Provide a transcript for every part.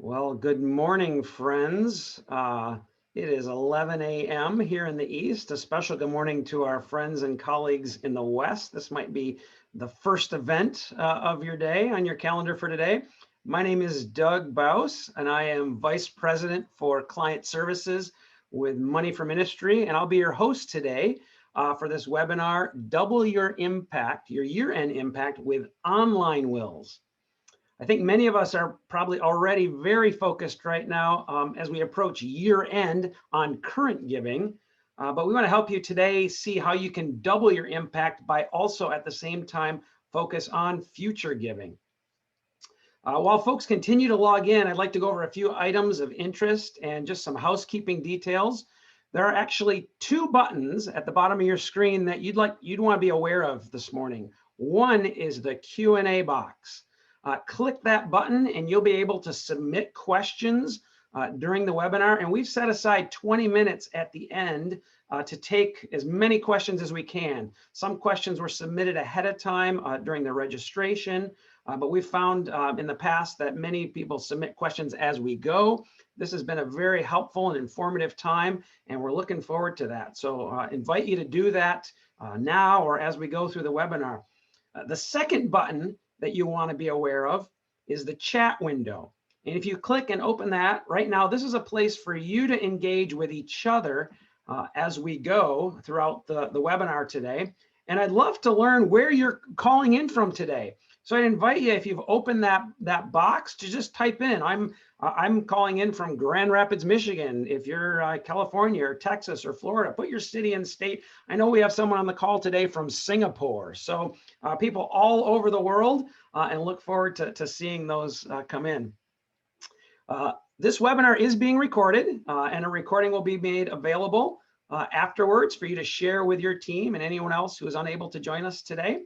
Well, good morning, friends. It is 11 a.m. here in the East. A special good morning to our friends and colleagues in the West. This might be the first event of your day on your calendar for today. My name is Doug Baus, and I am Vice President for Client Services with Money for Ministry, and I'll be your host today for this webinar, Double Your Impact, your year-end impact with online wills. I think many of us are probably already very focused right now as we approach year end on current giving, but we want to help you today see how you can double your impact by also at the same time focus on future giving. While folks continue to log in, I'd like to go over a few items of interest and just some housekeeping details. There are actually two buttons at the bottom of your screen that you'd want to be aware of this morning. One is the Q&A box. Click that button and you'll be able to submit questions during the webinar. And we've set aside 20 minutes at the end to take as many questions as we can. Some questions were submitted ahead of time during the registration, but we've found in the past that many people submit questions as we go. This has been a very helpful and informative time, and we're looking forward to that. So invite you to do that now or as we go through the webinar. The second button that you want to be aware of is the chat window. And if you click and open that right now, this is a place for you to engage with each other as we go throughout the webinar today. And I'd love to learn where you're calling in from today. So I invite you, if you've opened that box, to just type in, I'm calling in from Grand Rapids, Michigan. If you're California or Texas or Florida, put your city and state. I know we have someone on the call today from Singapore. So people all over the world, and look forward to seeing those come in. This webinar is being recorded, and a recording will be made available afterwards for you to share with your team and anyone else who is unable to join us today.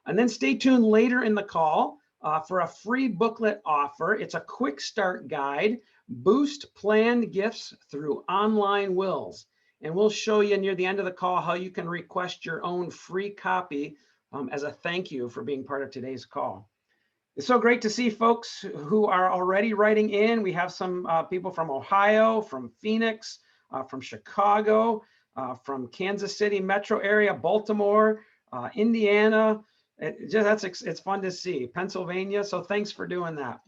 And then stay tuned later in the call for a free booklet offer. It's a quick start guide, Boost Planned Gifts Through Online Wills. And we'll show you near the end of the call how you can request your own free copy as a thank you for being part of today's call. It's so great to see folks who are already writing in. We have some people from Ohio, from Phoenix, from Chicago, from Kansas City metro area, Baltimore, Indiana. It's fun to see. Pennsylvania, so thanks for doing that.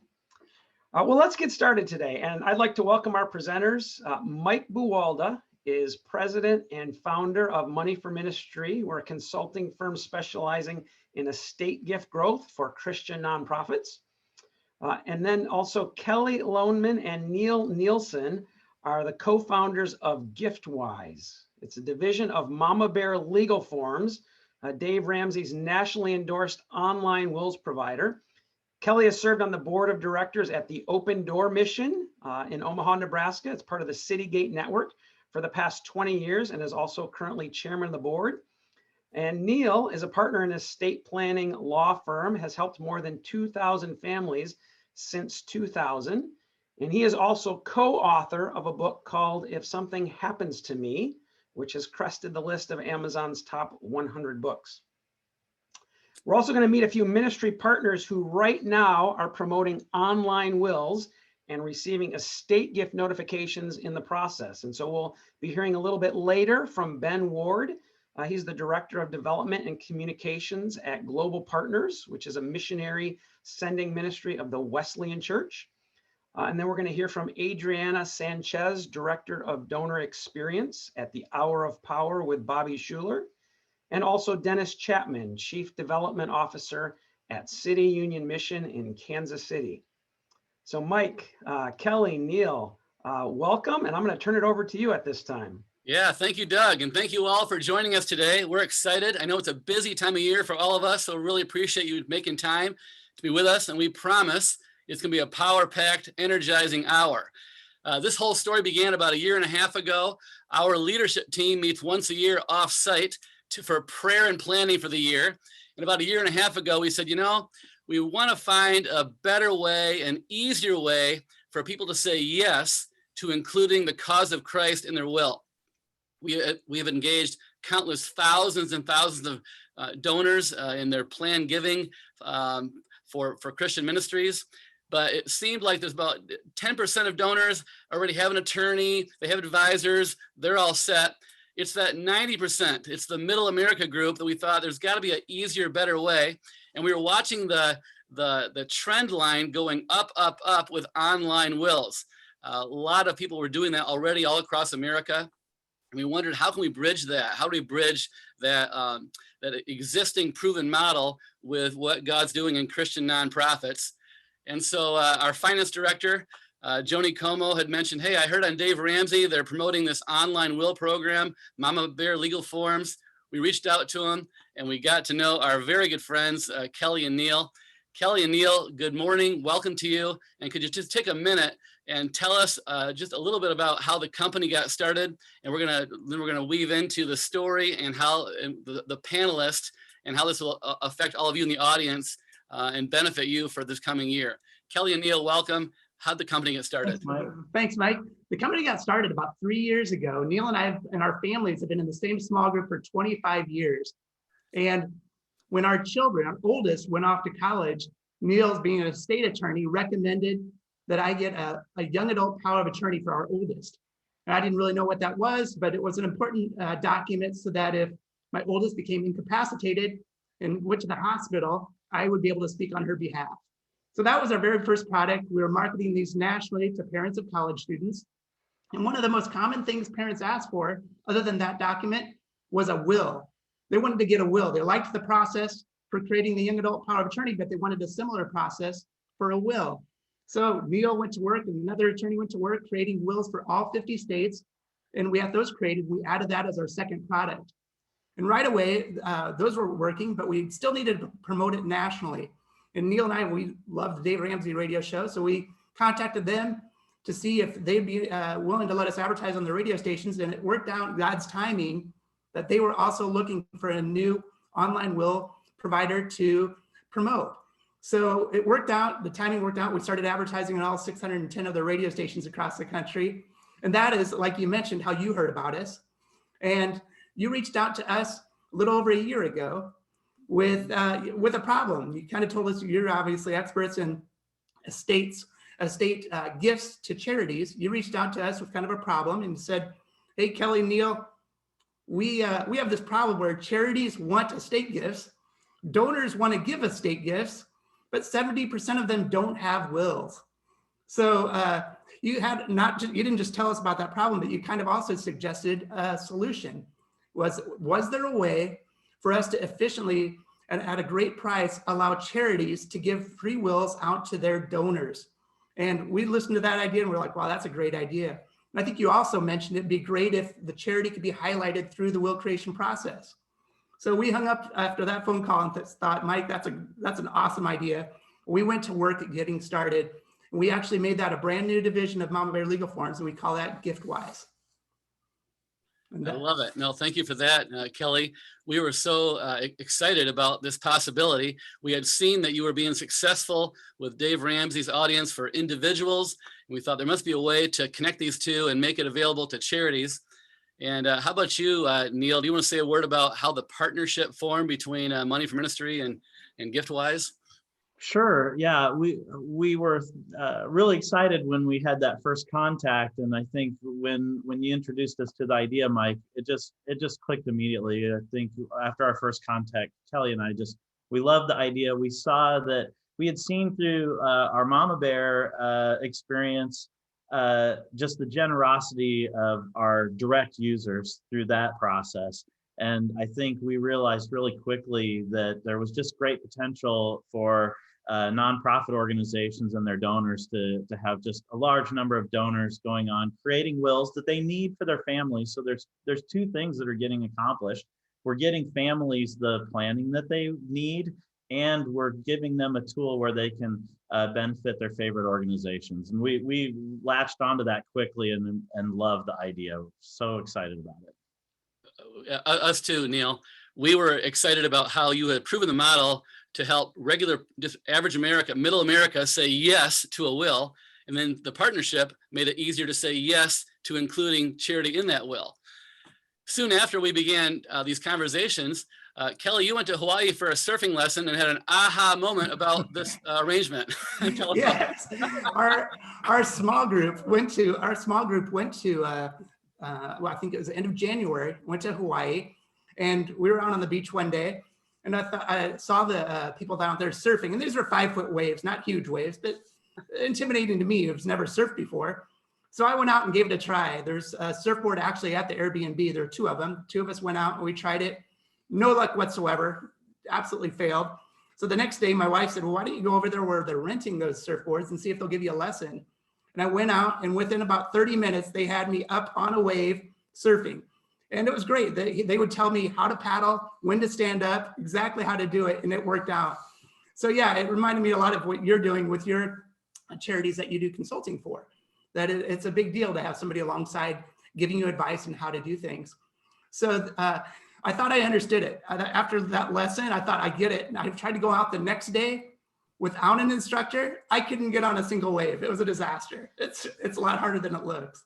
Well, let's get started today. And I'd like to welcome our presenters. Mike Buwalda is president and founder of Money for Ministry. We're a consulting firm specializing in estate gift growth for Christian nonprofits. And then also Kelly Loneman and Nielsen are the co-founders of GiftWise. It's a division of Mama Bear Legal Forms, Dave Ramsey's nationally endorsed online wills provider. Kelly has served on the board of directors at the Open Door Mission in Omaha, Nebraska. It's part of the CityGate Network for the past 20 years and is also currently chairman of the board. And Niel is a partner in an estate planning law firm, has helped more than 2,000 families since 2000. And he is also co-author of a book called If Something Happens to Me, which has crested the list of Amazon's top 100 books. We're also going to meet a few ministry partners who right now are promoting online wills and receiving estate gift notifications in the process. And so we'll be hearing a little bit later from Ben Ward. He's the Director of Development and Communications at Global Partners, which is a missionary sending ministry of the Wesleyan Church. And then we're going to hear from Adriana Sanchez, Director of Donor Experience at the Hour of Power with Bobby Schuler, and also Dennis Chapman, Chief Development Officer at City Union Mission in Kansas City. So Mike, Kelly, Neil, welcome, and I'm going to turn it over to you at this time. Yeah, thank you, Doug, and thank you all for joining us today. We're excited. I know it's a busy time of year for all of us, so really appreciate you making time to be with us, and we promise it's going to be a power-packed, energizing hour. This whole story began about 1.5 years ago. Our leadership team meets once a year off-site for prayer and planning for the year. And about 1.5 years ago, we said, we want to find a better way, an easier way for people to say yes to including the cause of Christ in their will. We have engaged countless thousands and thousands of donors in their planned giving for Christian ministries. but it seemed like there's about 10% of donors already have an attorney, they have advisors, they're all set. It's that 90%, it's the middle America group that we thought there's got to be an easier, better way. And we were watching the trend line going up, up, up with online wills. A lot of people were doing that already all across America. And we wondered, how can we bridge that? How do we bridge that, that existing proven model with what God's doing in Christian nonprofits? And so our finance director, Joni Como, had mentioned, hey, I heard on Dave Ramsey, they're promoting this online will program, Mama Bear Legal Forms. We reached out to them and we got to know our very good friends, Kelly and Niel. Kelly and Niel, good morning. Welcome to you. And could you just take a minute and tell us just a little bit about how the company got started? And then we're gonna weave into the story and how the panelists and how this will affect all of you in the audience and benefit you for this coming year. Kelly and Niel, welcome. How'd the company get started? Thanks, Mike. The company got started about 3 years ago. Niel and I and our families have been in the same small group for 25 years. And when our children, our oldest, went off to college, Niel's being a state attorney recommended that I get a young adult power of attorney for our oldest. And I didn't really know what that was, but it was an important document so that if my oldest became incapacitated and went to the hospital, I would be able to speak on her behalf. So that was our very first product. We were marketing these nationally to parents of college students. And one of the most common things parents asked for, other than that document, was a will. They wanted to get a will. They liked the process for creating the young adult power of attorney, but they wanted a similar process for a will. So Niel went to work and another attorney went to work creating wills for all 50 states. And we had those created. We added that as our second product. And right away, those were working, but we still needed to promote it nationally. And Niel and I, we loved the Dave Ramsey radio show. So we contacted them to see if they'd be willing to let us advertise on the radio stations. And it worked out God's timing that they were also looking for a new online will provider to promote. So it worked out, the timing worked out. We started advertising on all 610 of the radio stations across the country. And that is, like you mentioned, how you heard about us. And you reached out to us a little over a year ago with a problem. You kind of told us you're obviously experts in estate gifts to charities. You reached out to us with kind of a problem and said, hey, Kelly, Niel, we have this problem where charities want estate gifts, donors want to give estate gifts, but 70% of them don't have wills. So you didn't just tell us about that problem, but you kind of also suggested a solution. Was there a way for us to efficiently and at a great price allow charities to give free wills out to their donors? And we listened to that idea and we're like, wow, that's a great idea. And I think you also mentioned it'd be great if the charity could be highlighted through the will creation process. So we hung up after that phone call and thought, Mike, that's an awesome idea. We went to work at getting started. And we actually made that a brand new division of Mama Bear Legal Forms, and we call that GiftWise. I love it. No, thank you for that, Kelly. We were so excited about this possibility. We had seen that you were being successful with Dave Ramsey's audience for individuals. And we thought there must be a way to connect these two and make it available to charities. And how about you, Niel? Do you want to say a word about how the partnership formed between Money for Ministry and GiftWise? Sure. Yeah, we were really excited when we had that first contact, and I think when you introduced us to the idea, Mike, it just clicked immediately. I think after our first contact, Kelly and I we loved the idea. We saw that we had seen through our Mama Bear experience just the generosity of our direct users through that process. And I think we realized really quickly that there was just great potential for nonprofit organizations and their donors to have just a large number of donors going on, creating wills that they need for their families. So there's two things that are getting accomplished. We're getting families the planning that they need, and we're giving them a tool where they can benefit their favorite organizations. And we latched onto that quickly and loved the idea. So excited about it. Us too, Niel. We were excited about how you had proven the model to help just average America, middle America, say yes to a will. And then the partnership made it easier to say yes to including charity in that will. Soon after we began these conversations, Kelly, you went to Hawaii for a surfing lesson and had an aha moment about this arrangement. Tell us Yes, our small group went to well, I think it was the end of January, went to Hawaii, and we were out on the beach one day, and I saw the people down there surfing, and these were 5-foot waves, not huge waves, but intimidating to me who's never surfed before. So I went out and gave it a try. There's a surfboard actually at the Airbnb. There are 2 of them. 2 of us went out and we tried it. No luck whatsoever. Absolutely failed. So the next day, my wife said, well, why don't you go over there where they're renting those surfboards and see if they'll give you a lesson? And I went out, and within about 30 minutes, they had me up on a wave surfing. And it was great. They would tell me how to paddle, when to stand up, exactly how to do it, and it worked out. So yeah, it reminded me a lot of what you're doing with your charities that you do consulting for, that it's a big deal to have somebody alongside giving you advice on how to do things. So I thought I understood it. After that lesson, I thought I get it. And I tried to go out the next day without an instructor. I couldn't get on a single wave. It was a disaster. It's a lot harder than it looks.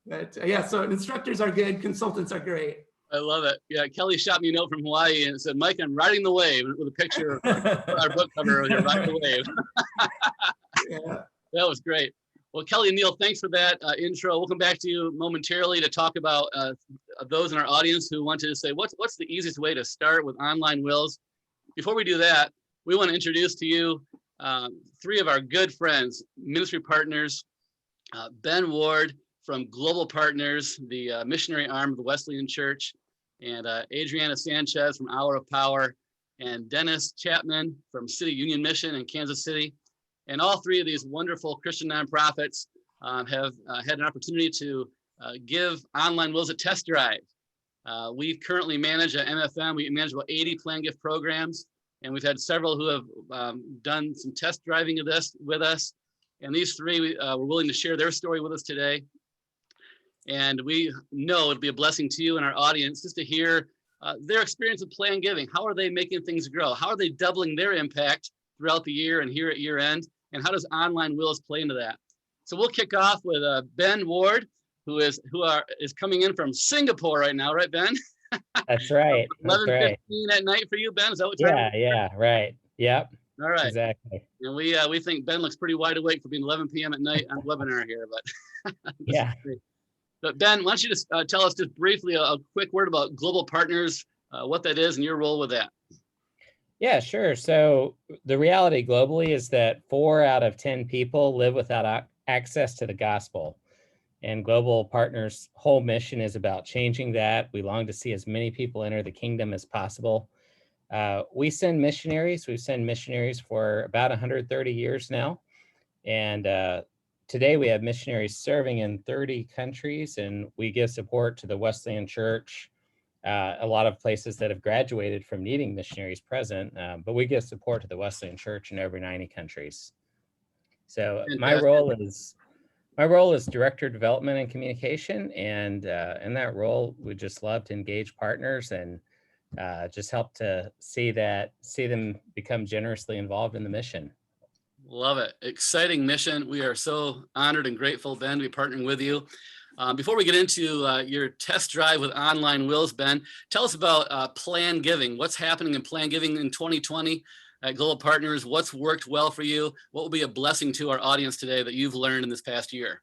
But yeah, so instructors are good. Consultants are great. I love it. Yeah, Kelly shot me a note from Hawaii and said, Mike, I'm riding the wave, with a picture of our book cover of you riding the wave. Yeah. That was great. Well, Kelly and Neil, thanks for that intro. We'll come back to you momentarily to talk about those in our audience who want to say, what's the easiest way to start with online wills? Before we do that, we want to introduce to you 3 of our good friends, ministry partners, Ben Ward from Global Partners, the missionary arm of the Wesleyan Church, and Adriana Sanchez from Hour of Power, and Dennis Chapman from City Union Mission in Kansas City. And all 3 of these wonderful Christian nonprofits have had an opportunity to give online wills a test drive. We currently manage at MFM. We manage about 80 plan gift programs, and we've had several who have done some test driving of this with us. And these 3 were willing to share their story with us today. And we know it'll be a blessing to you and our audience just to hear their experience with plan giving. How are they making things grow? How are they doubling their impact throughout the year and here at year end? And how does online wills play into that? So we'll kick off with Ben Ward, who is coming in from Singapore right now, right, Ben? That's right. 11:15 at night for you, Ben. Is that what time? Yeah, right. Yep. All right. Exactly. And we think Ben looks pretty wide awake for being 11 p.m. at night on webinar here, but Yeah. But Ben, why don't you just tell us just briefly a quick word about Global Partners, what that is and your role with that. Yeah, sure. So the reality globally is that 4 out of 10 people live without access to the gospel. And Global Partners' whole mission is about changing that. We long to see as many people enter the kingdom as possible. We send missionaries. We've sent missionaries for about 130 years now. And today we have missionaries serving in 30 countries, and we give support to the Wesleyan Church, a lot of places that have graduated from needing missionaries present, but we give support to the Wesleyan Church in over 90 countries. So my role is director of development and communication, and in that role, we just love to engage partners and just help to see them become generously involved in the mission. Love it. Exciting mission. We are so honored and grateful, Ben, to be partnering with you. Before we get into your test drive with online wills, Ben, tell us about plan giving. What's happening in plan giving in 2020 at Global Partners? What's worked well for you? What will be a blessing to our audience today that you've learned in this past year?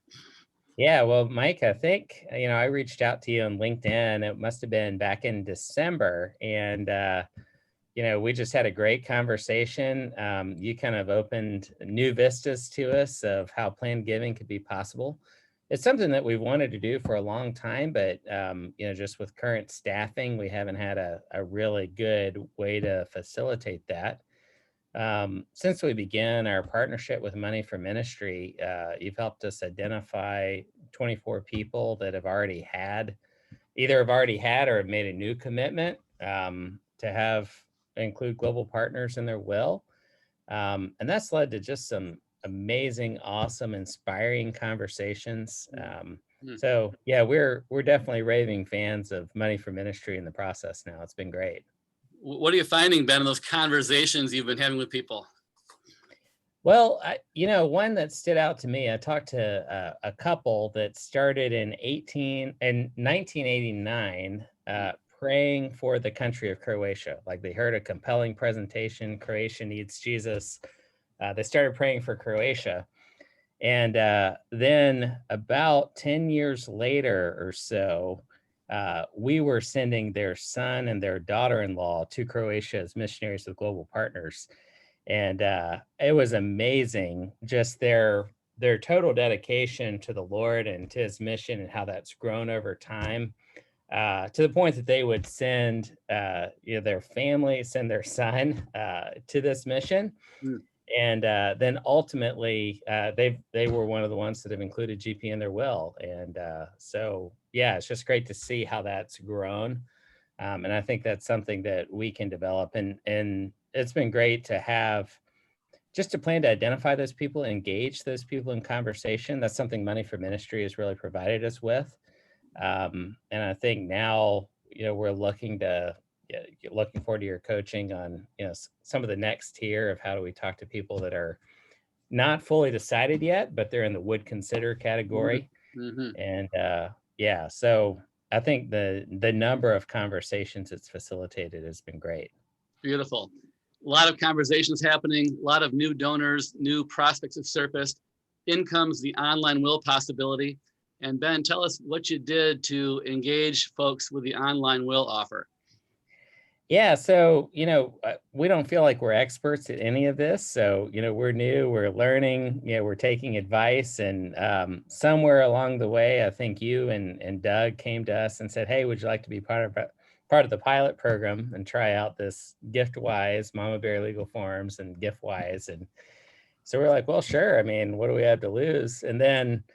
Yeah, well, Mike, I think, I reached out to you on LinkedIn. It must have been back in December. And, we just had a great conversation. You kind of opened new vistas to us of how planned giving could be possible. It's something that we've wanted to do for a long time, but, just with current staffing, we haven't had a really good way to facilitate that. Since we began our partnership with Money for Ministry, you've helped us identify 24 people that have already had or have made a new commitment to include Global Partners in their will. And that's led to just some amazing, awesome, inspiring conversations. So yeah, we're definitely raving fans of Money for Ministry in the process now. It's been great. What are you finding, Ben, in those conversations you've been having with people? Well, one that stood out to me, I talked to a couple that started in 1989, praying for the country of Croatia. Like they heard a compelling presentation, Croatia needs Jesus. They started praying for Croatia. And then about 10 years later or so, we were sending their son and their daughter-in-law to Croatia as missionaries with Global Partners. And it was amazing, just their total dedication to the Lord and to his mission and how that's grown over time, to the point that they would send their family, send their son to this mission. Mm. And then ultimately, they were one of the ones that have included GP in their will. And so, yeah, it's just great to see how that's grown. And I think that's something that we can develop. And it's been great to have just a plan to identify those people, engage those people in conversation. That's something Money for Ministry has really provided us with. And I think now, we're looking forward to your coaching on, some of the next tier of how do we talk to people that are not fully decided yet, but they're in the would consider category. Mm-hmm. And so I think the number of conversations it's facilitated has been great. Beautiful. A lot of conversations happening, a lot of new donors, new prospects have surfaced. In comes the online will possibility. And Ben, tell us what you did to engage folks with the online will offer. Yeah, so, we don't feel like we're experts at any of this. So, we're new, we're learning, we're taking advice. And somewhere along the way, I think you and Doug came to us and said, hey, would you like to be part of the pilot program and try out this GiftWise, Mama Bear Legal Forms and GiftWise? And so we're like, well, sure. I mean, what do we have to lose? And then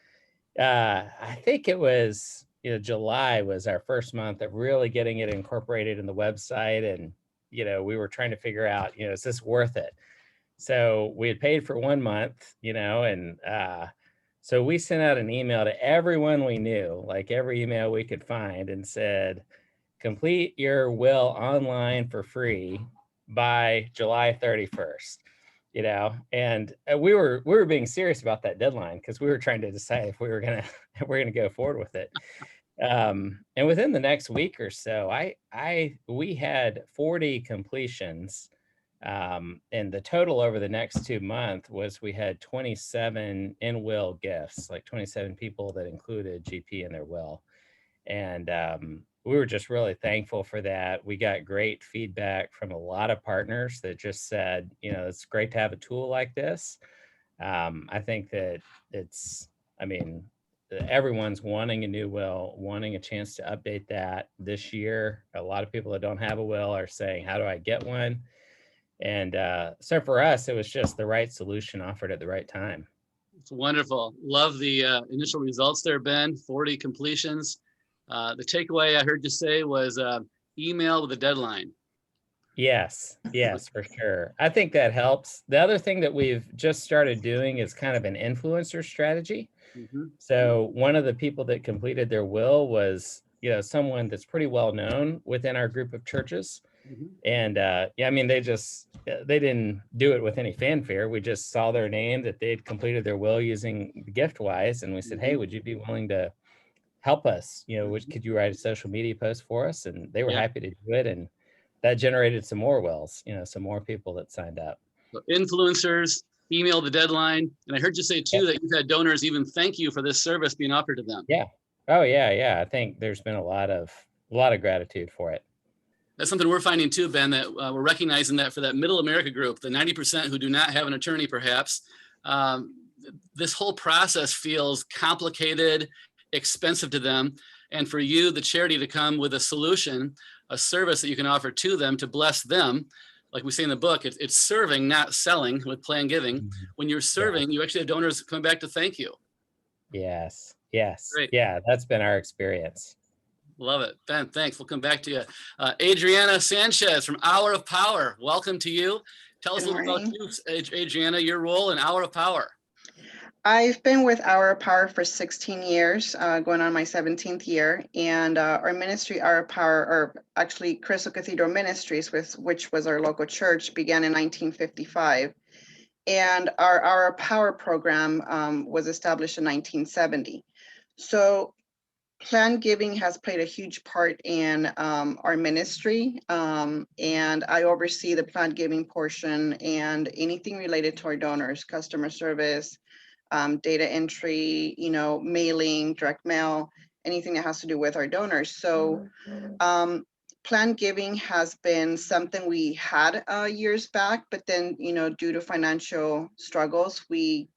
I think it was, July was our first month of really getting it incorporated in the website. And, we were trying to figure out, is this worth it? So we had paid for 1 month, and so we sent out an email to everyone we knew, like every email we could find, and said, complete your will online for free by July 31st. And we were being serious about that deadline because we were trying to decide if we're gonna go forward with it. And within the next week or so, we had 40 completions, and the total over the next 2 months was we had 27 in will gifts, like 27 people that included GP in their will, and we were just really thankful for that. We got great feedback from a lot of partners that just said, it's great to have a tool like this. I think that everyone's wanting a new will, wanting a chance to update that this year. A lot of people that don't have a will are saying, how do I get one? And so for us, it was just the right solution offered at the right time. It's wonderful. Love the initial results there, Ben. 40 completions. The takeaway I heard you say was email with a deadline. Yes, for sure. I think that helps. The other thing that we've just started doing is kind of an influencer strategy. Mm-hmm. So one of the people that completed their will was, someone that's pretty well known within our group of churches. Mm-hmm. And they didn't do it with any fanfare. We just saw their name, that they'd completed their will using GiftWise. And we said, hey, would you be willing to help us? Could you write a social media post for us? And they were happy to do it. And that generated some more wills, some more people that signed up. So influencers, email the deadline. And I heard you say too, that you've had donors even thank you for this service being offered to them. Yeah. Oh yeah. I think there's been a lot of gratitude for it. That's something we're finding too, Ben, that we're recognizing that for that middle America group, the 90% who do not have an attorney, perhaps, this whole process feels complicated, expensive to them. And for you, the charity, to come with a solution, a service that you can offer to them to bless them. Like we say in the book, it's serving, not selling, with Plan Giving. Mm-hmm. When you're serving, you actually have donors coming back to thank you. Yes. Great. Yeah, that's been our experience. Love it. Ben, thanks. We'll come back to you. Adriana Sanchez from Hour of Power. Welcome to you. Tell us a little about you, Adriana, your role in Hour of Power. I've been with Hour of Power for 16 years, going on my 17th year. And our ministry, Hour of Power, or actually Crystal Cathedral Ministries, which was our local church, began in 1955. And our Hour of Power program was established in 1970. So Planned giving has played a huge part in our ministry, and I oversee the planned giving portion and anything related to our donors, customer service, data entry, mailing, direct mail, anything that has to do with our donors. So planned giving has been something we had years back, but then, due to financial struggles, we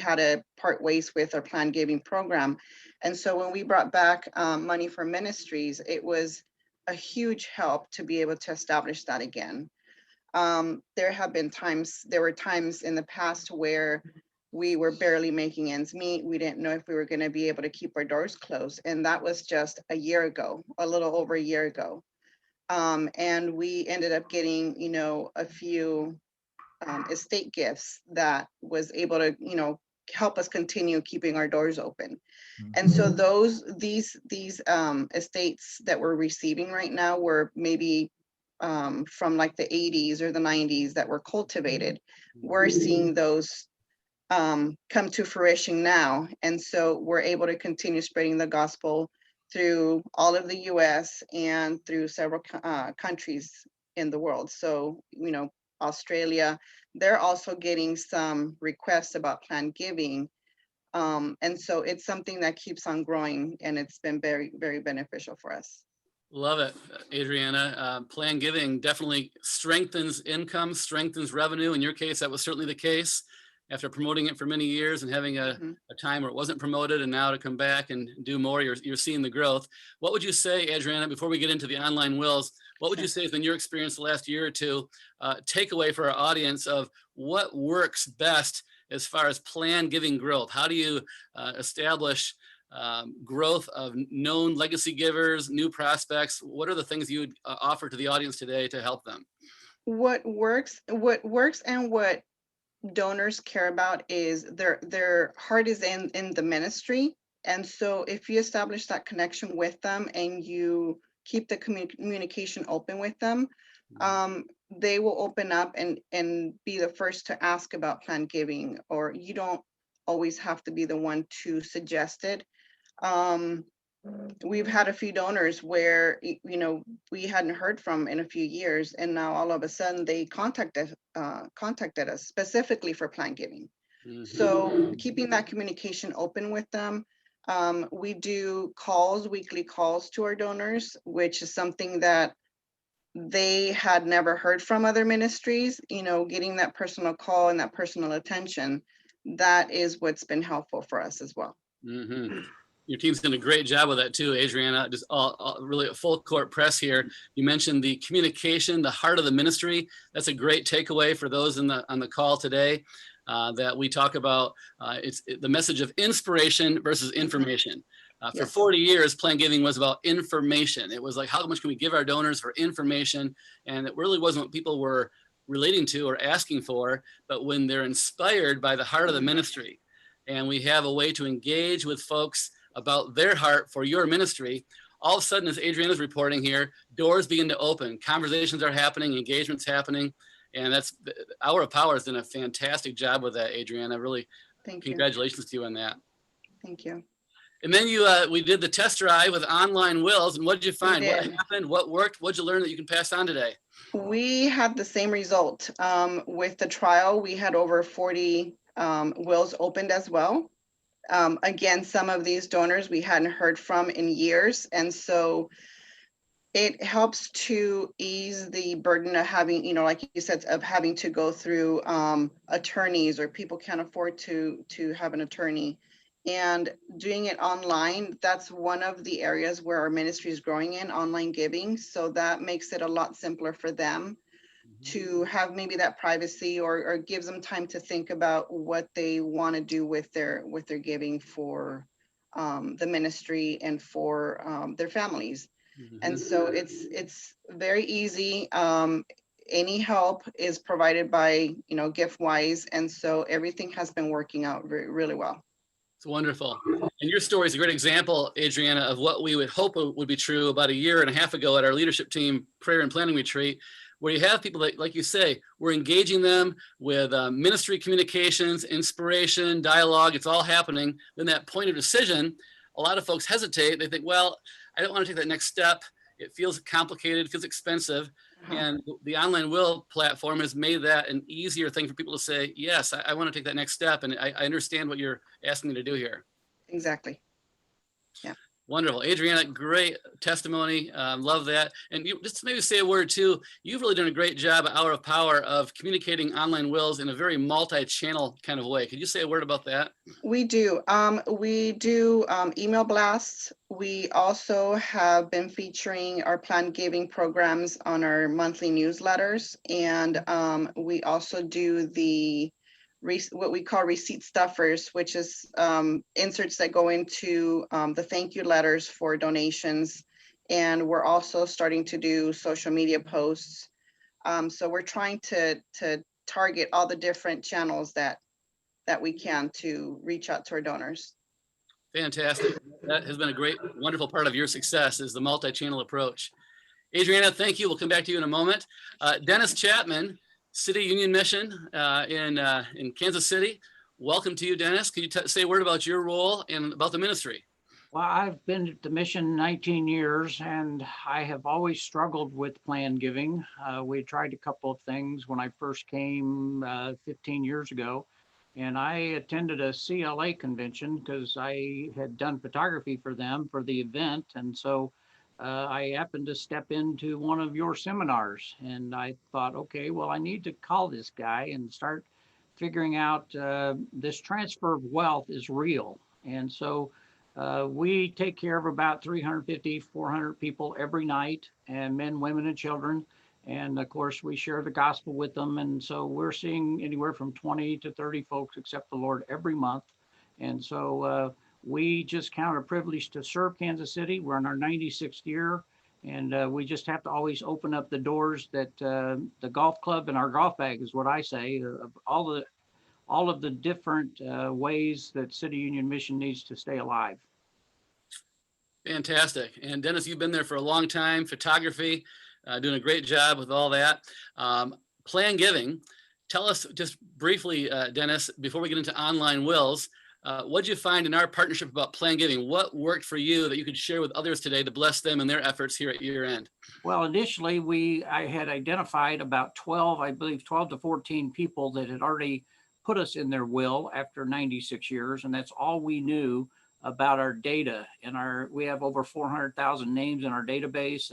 had to part ways with our planned giving program. And so when we brought back money for ministries, it was a huge help to be able to establish that again. There were times in the past where we were barely making ends meet. We didn't know if we were going to be able to keep our doors closed. And that was just a year ago, a little over a year ago. And we ended up getting, a few estate gifts that was able to, help us continue keeping our doors open. And so these estates that we're receiving right now were maybe from like the 80s or the 90s that were cultivated. We're seeing those come to fruition now. And so we're able to continue spreading the gospel through all of the US and through several countries in the world. So, Australia, they're also getting some requests about planned giving. And so it's something that keeps on growing, and it's been very, very beneficial for us. Love it, Adriana. Planned giving definitely strengthens income, strengthens revenue. In your case, that was certainly the case. After promoting it for many years and having a time where it wasn't promoted, and now to come back and do more, you're seeing the growth. What would you say, Adriana, before we get into the online wills, what would you say has been your experience the last year or two, takeaway for our audience of what works best as far as planned giving growth? How do you establish growth of known legacy givers, new prospects? What are the things you would offer to the audience today to help them? What works and what donors care about is their heart is in the ministry. And so if you establish that connection with them and you keep the communication open with them, they will open up and be the first to ask about planned giving, or you don't always have to be the one to suggest it. We've had a few donors where, we hadn't heard from in a few years, and now all of a sudden they contacted us specifically for planned giving. So keeping that communication open with them. We do weekly calls to our donors, which is something that they had never heard from other ministries. Getting that personal call and that personal attention, that is what's been helpful for us as well. Your team's done a great job with that too, Adriana. Just all really a full court press here. You mentioned the communication, the heart of the ministry. That's a great takeaway for those on the call today. That we talk about, it's the message of inspiration versus information. For 40 years, planned giving was about information. It was like, how much can we give our donors for information? And it really wasn't what people were relating to or asking for, but when they're inspired by the heart of the ministry, and we have a way to engage with folks about their heart for your ministry, all of a sudden, as Adriana's reporting here, doors begin to open, conversations are happening, engagements happening. And that's Hour of Power has done a fantastic job with that, Adriana. Really, congratulations to you on that. Thank you. And then we did the test drive with online wills. And what did you find? What happened? What worked? What did you learn that you can pass on today? We had the same result. With the trial, we had over 40 wills opened as well. Again, some of these donors we hadn't heard from in years. And so it helps to ease the burden of having, like you said, of having to go through attorneys, or people can't afford to have an attorney. And doing it online, that's one of the areas where our ministry is growing in, online giving. So that makes it a lot simpler for them to have maybe that privacy, or gives them time to think about what they want to do with their giving for the ministry and for their families. And so it's very easy. Any help is provided by GiftWise, and so everything has been working out really well. It's wonderful. And your story is a great example, Adriana, of what we would hope would be true about a year and a half ago at our leadership team prayer and planning retreat, where you have people that, like you say, we're engaging them with ministry communications, inspiration, dialogue. It's all happening. Then that point of decision, a lot of folks hesitate. They think, well, I don't want to take that next step. It feels complicated, feels expensive. And the online will platform has made that an easier thing for people to say, yes, I want to take that next step. And I understand what you're asking me to do here. Exactly. Yeah. Wonderful. Adriana, great testimony. Love that. And you just maybe say a word too. You've really done a great job at Hour of Power of communicating online wills in a very multi-channel kind of way. Could you say a word about that? We do. We do email blasts. We also have been featuring our planned giving programs on our monthly newsletters. And we also do what we call receipt stuffers, which is inserts that go into the thank you letters for donations. And we're also starting to do social media posts. So we're trying to target all the different channels that we can to reach out to our donors. Fantastic. That has been a great, wonderful part of your success is the multi-channel approach. Adriana, thank you. We'll come back to you in a moment. Dennis Chapman, City Union Mission in Kansas City. Welcome to you, Dennis. Could you say a word about your role and about the ministry? Well, I've been at the mission 19 years, and I have always struggled with planned giving. We tried a couple of things when I first came 15 years ago, and I attended a CLA convention because I had done photography for them for the event. And so I happened to step into one of your seminars, and I thought, okay, well, I need to call this guy and start figuring out this transfer of wealth is real. And so we take care of about 350, 400 people every night, and men, women, and children. And of course, we share the gospel with them. And so we're seeing anywhere from 20 to 30 folks accept the Lord every month. And so we just count a privilege to serve Kansas City. We're in our 96th year. And we just have to always open up the doors that the golf club and our golf bag is what I say, all of the different ways that City Union Mission needs to stay alive. Fantastic. And Dennis, you've been there for a long time, photography, doing a great job with all that. Planned giving, tell us just briefly, Dennis, before we get into online wills, what did you find in our partnership about planned giving? What worked for you that you could share with others today to bless them in their efforts here at year end? Well, initially, I had identified about 12 to 14 people that had already put us in their will after 96 years. And that's all we knew about our data. And we have over 400,000 names in our database.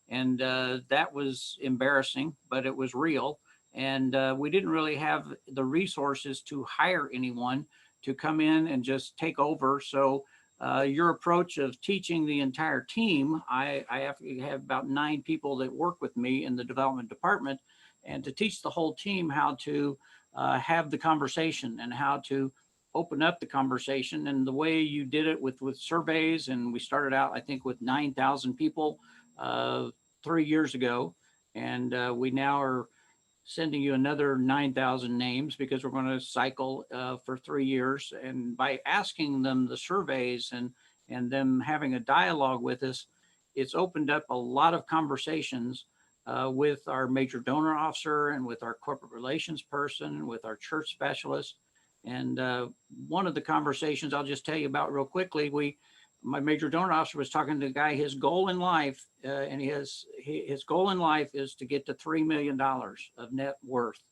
And that was embarrassing, but it was real. And we didn't really have the resources to hire anyone to come in and just take over. So your approach of teaching the entire team, I have about 9 people that work with me in the development department, and to teach the whole team how to have the conversation and how to open up the conversation. And the way you did it with surveys, and we started out, I think, with 9,000 people 3 years ago. And we now are sending you another 9,000 names because we're going to cycle for 3 years. And by asking them the surveys and them having a dialogue with us, it's opened up a lot of conversations with our major donor officer and with our corporate relations person, with our church specialist. And one of the conversations I'll just tell you about real quickly, my major donor officer was talking to the guy, his goal in life, and his goal in life is to get to $3 million of net worth.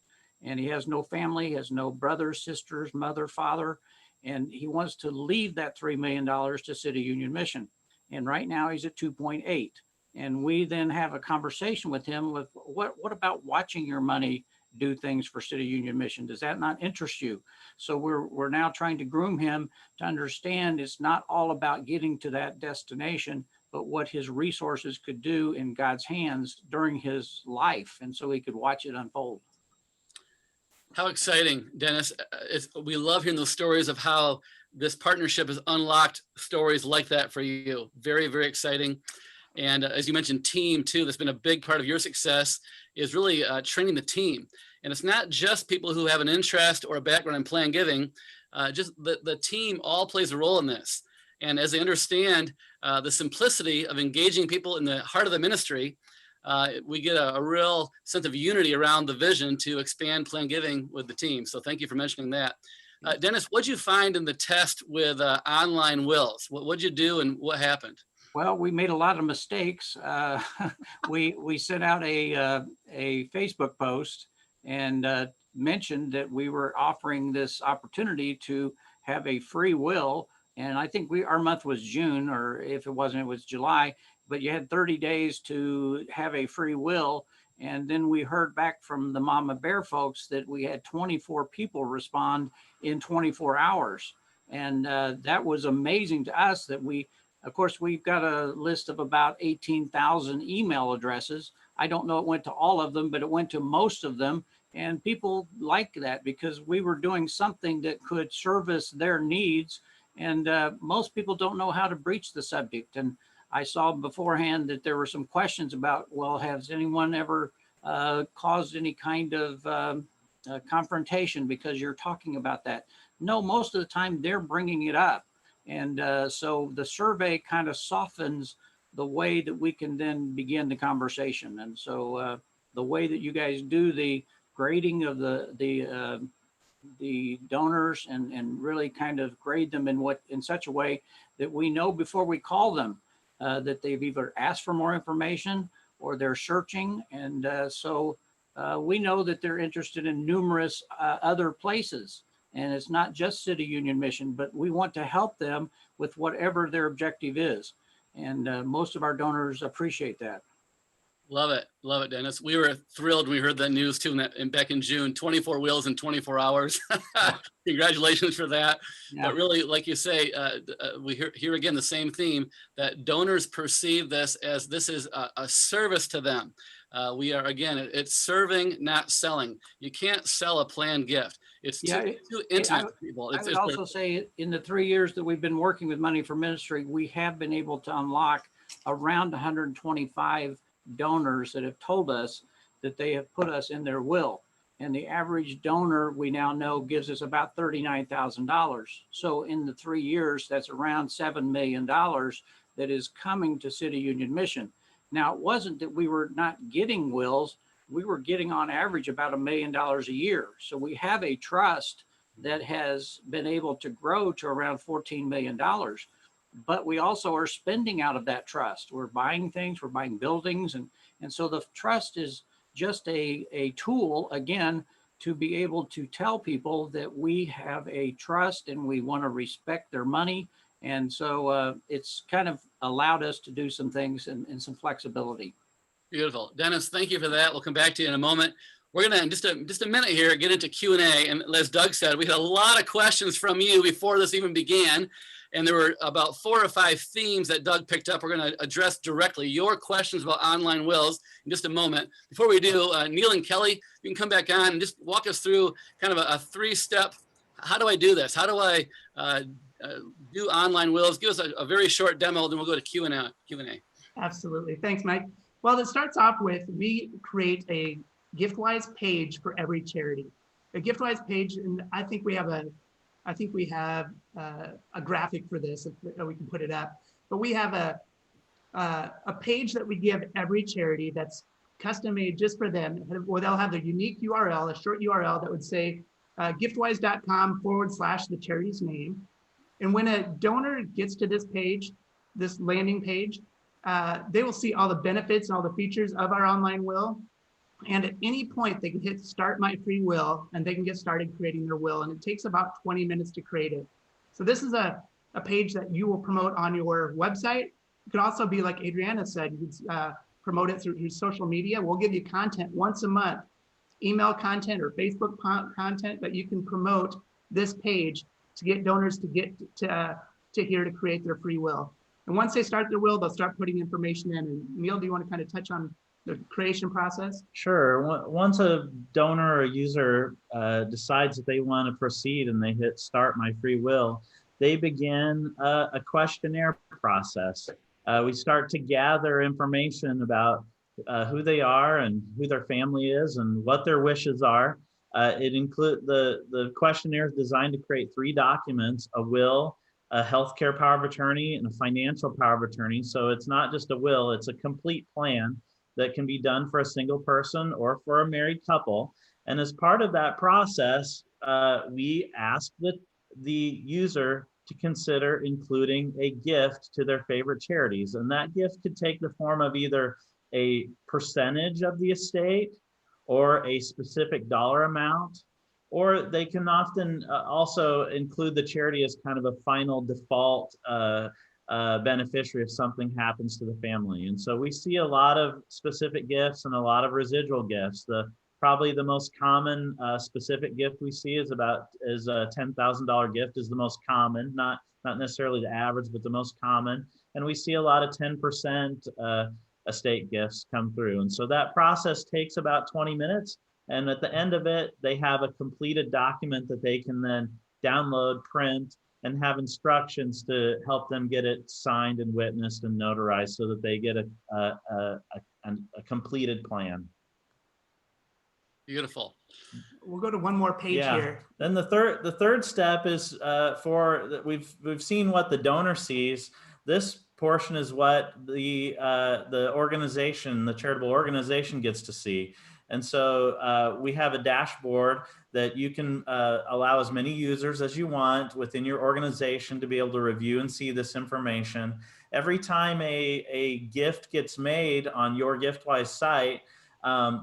And he has no family, has no brothers, sisters, mother, father, and he wants to leave that $3 million to City Union Mission. And right now he's at 2.8. And we then have a conversation with him with what about watching your money do things for City Union Mission? Does that not interest you? So we're now trying to groom him to understand it's not all about getting to that destination, but what his resources could do in God's hands during his life. And so he could watch it unfold. How exciting, Dennis. We love hearing those stories of how this partnership has unlocked stories like that for you. Very, very exciting. And as you mentioned, team too, that's been a big part of your success is really training the team. And it's not just people who have an interest or a background in planned giving, just the team all plays a role in this. And as they understand the simplicity of engaging people in the heart of the ministry, we get a real sense of unity around the vision to expand planned giving with the team. So thank you for mentioning that. Dennis, what'd you find in the test with online wills? What'd you do and what happened? Well, we made a lot of mistakes. We sent out a Facebook post and mentioned that we were offering this opportunity to have a free will. And I think our month was June, or if it wasn't, it was July, but you had 30 days to have a free will. And then we heard back from the Mama Bear folks that we had 24 people respond in 24 hours. And that was amazing to us that of course, we've got a list of about 18,000 email addresses. I don't know it went to all of them, but it went to most of them. And people liked that because we were doing something that could service their needs. And most people don't know how to breach the subject. And I saw beforehand that there were some questions about, well, has anyone ever caused any kind of confrontation because you're talking about that? No, most of the time they're bringing it up. And so the survey kind of softens the way that we can then begin the conversation. And so the way that you guys do the grading of the donors and really kind of grade them in such a way that we know before we call them that they've either asked for more information or they're searching. And so we know that they're interested in numerous other places. And it's not just City Union Mission, but we want to help them with whatever their objective is. And most of our donors appreciate that. Love it, Dennis. We were thrilled when we heard that news too, and back in June, 24 wills in 24 hours. Congratulations for that. Yeah. But really, like you say, we hear again the same theme, that donors perceive this as this is a service to them. We are, again, it's serving, not selling. You can't sell a planned gift. It's too intimate to people. I would also say in the 3 years that we've been working with Money for Ministry, we have been able to unlock around 125 donors that have told us that they have put us in their will. And the average donor we now know gives us about $39,000. So in the 3 years, that's around $7 million that is coming to City Union Mission. Now, it wasn't that we were not getting wills. We were getting on average about $1 million a year. So we have a trust that has been able to grow to around $14 million. But we also are spending out of that trust. We're buying things, we're buying buildings. And so the trust is just a tool, again, to be able to tell people that we have a trust and we want to respect their money. And so it's kind of allowed us to do some things and some flexibility. Beautiful. Dennis, thank you for that. We'll come back to you in a moment. We're going to, in just a minute here, get into Q&A. And as Doug said, we had a lot of questions from you before this even began. And there were about 4 or 5 themes that Doug picked up. We're going to address directly your questions about online wills in just a moment. Before we do, Niel and Kelly, you can come back on and just walk us through kind of a 3-step. How do I do this? How do I do online wills? Give us a very short demo, then we'll go to Q&A. Absolutely. Thanks, Mike. Well, it starts off with, we create a GiftWise page for every charity. A GiftWise page, and I think we have a graphic for this, if we can put it up. But we have a page that we give every charity that's custom made just for them, where they'll have their unique URL, a short URL that would say giftwise.com/the charity's name. And when a donor gets to this page, this landing page, they will see all the benefits and all the features of our online will. And at any point, they can hit Start My Free Will, and they can get started creating their will. And it takes about 20 minutes to create it. So this is a page that you will promote on your website. It could also be like Adriana said, you could promote it through social media. We'll give you content once a month, email content or Facebook content, but you can promote this page to get donors to get to here to create their free will. And once they start their will, they'll start putting information in. And Niel, do you want to kind of touch on the creation process? Sure. Once a donor or user decides that they want to proceed and they hit Start My Free Will, they begin a questionnaire process. We start to gather information about who they are and who their family is and what their wishes are. It includes the questionnaire is designed to create 3 documents: a will, a healthcare power of attorney, and a financial power of attorney. So it's not just a will, it's a complete plan that can be done for a single person or for a married couple. And as part of that process, we ask the user to consider including a gift to their favorite charities. And that gift could take the form of either a percentage of the estate or a specific dollar amount, or they can often also include the charity as kind of a final default beneficiary if something happens to the family. And so we see a lot of specific gifts and a lot of residual gifts. Probably the most common specific gift we see is a $10,000 gift is the most common, not necessarily the average, but the most common. And we see a lot of 10% estate gifts come through. And so that process takes about 20 minutes. And at the end of it, they have a completed document that they can then download, print, and have instructions to help them get it signed and witnessed and notarized so that they get a completed plan. Beautiful. We'll go to one more page here. Then the third step is we've seen what the donor sees. This portion is what the organization, the charitable organization, gets to see. And so we have a dashboard that you can allow as many users as you want within your organization to be able to review and see this information. Every time a gift gets made on your GiftWise site,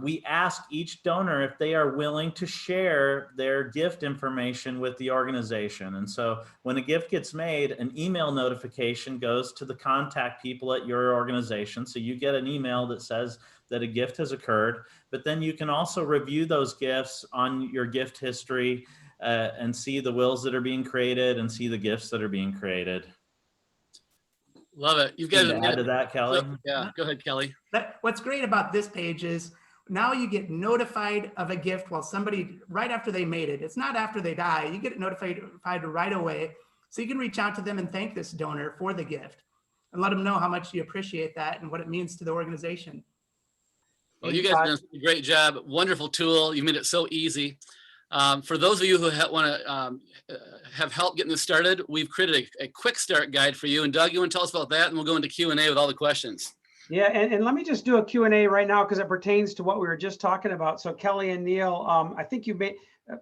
we ask each donor if they are willing to share their gift information with the organization. And so when a gift gets made, an email notification goes to the contact people at your organization. So you get an email that says that a gift has occurred, but then you can also review those gifts on your gift history and see the wills that are being created and see the gifts that are being created. Love it. You've got to add to that, Kelly. Yeah, go ahead, Kelly. What's great about this page is now you get notified of a gift while somebody, right after they made it. It's not after they die. You get notified right away. So you can reach out to them and thank this donor for the gift and let them know how much you appreciate that and what it means to the organization. Well, you guys have done a great job. Wonderful tool. You made it so easy. For those of you who want to have help getting this started, we've created a quick start guide for you. And Doug, you want to tell us about that? And we'll go into Q&A with all the questions. Yeah, and let me just do a Q&A right now because it pertains to what we were just talking about. So Kelly and Neil, I think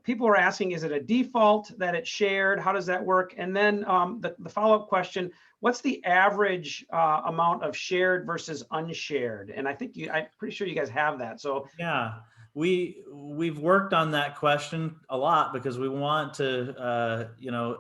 people are asking, is it a default that it's shared? How does that work? And then the follow-up question, what's the average amount of shared versus unshared? And I think I'm pretty sure you guys have that. So yeah, we've worked on that question a lot because we want to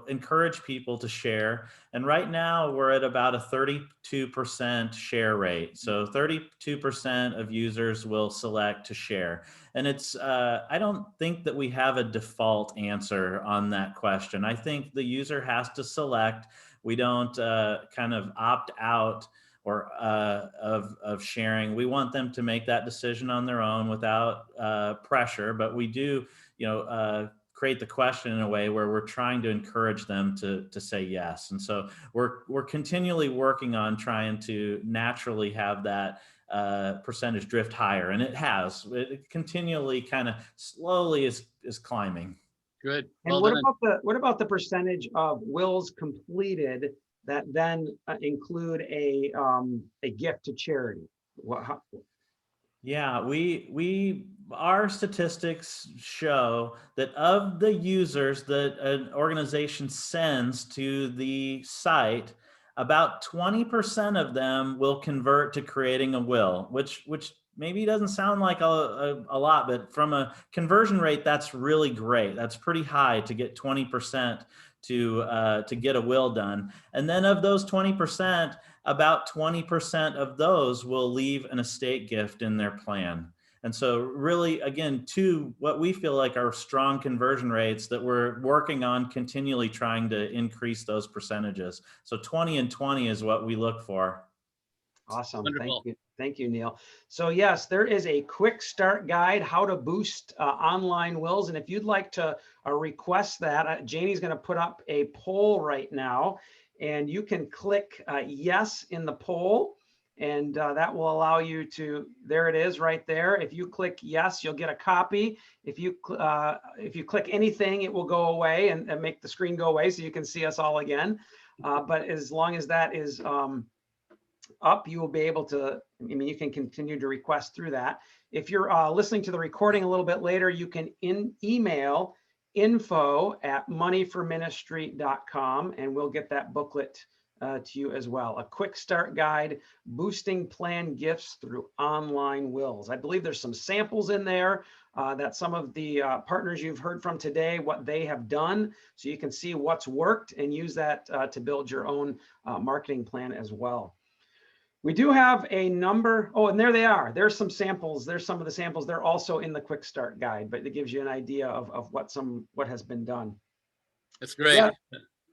encourage people to share. And right now we're at about a 32% share rate. So 32% of users will select to share. And it's I don't think that we have a default answer on that question. I think the user has to select. We don't kind of opt out or of sharing. We want them to make that decision on their own without pressure, but we do, create the question in a way where we're trying to encourage them to say yes. And so we're continually working on trying to naturally have that percentage drift higher, and it has. It continually kind of slowly is climbing. Good. And well, what about the percentage of wills completed that then include a gift to charity? Yeah, our statistics show that of the users that an organization sends to the site, about 20% of them will convert to creating a will, which maybe doesn't sound like a lot, but from a conversion rate, that's really great. That's pretty high to get 20% to get a will done. And then of those 20%, about 20% of those will leave an estate gift in their plan. And so really, again, to what we feel like are strong conversion rates that we're working on continually trying to increase those percentages. So 20 and 20 is what we look for. Awesome. Wonderful. Thank you, Neil. So yes, there is a quick start guide, how to boost online wills. And if you'd like to request that, Janie's going to put up a poll right now, and you can click yes in the poll, and that will allow you to, there it is right there. If you click yes, you'll get a copy. If you click anything, it will go away and make the screen go away so you can see us all again. But as long as that is up, you will be able to, you can continue to request through that. If you're listening to the recording a little bit later, you can email info@moneyforministry.com, and we'll get that booklet to you as well. A quick start guide, boosting plan gifts through online wills. I believe there's some samples in there that some of the partners you've heard from today, what they have done, so you can see what's worked and use that to build your own marketing plan as well. We do have a number. Oh, and there they are. There's some samples. There's some of the samples. They're also in the quick start guide, but it gives you an idea of what has been done. That's great. Yeah.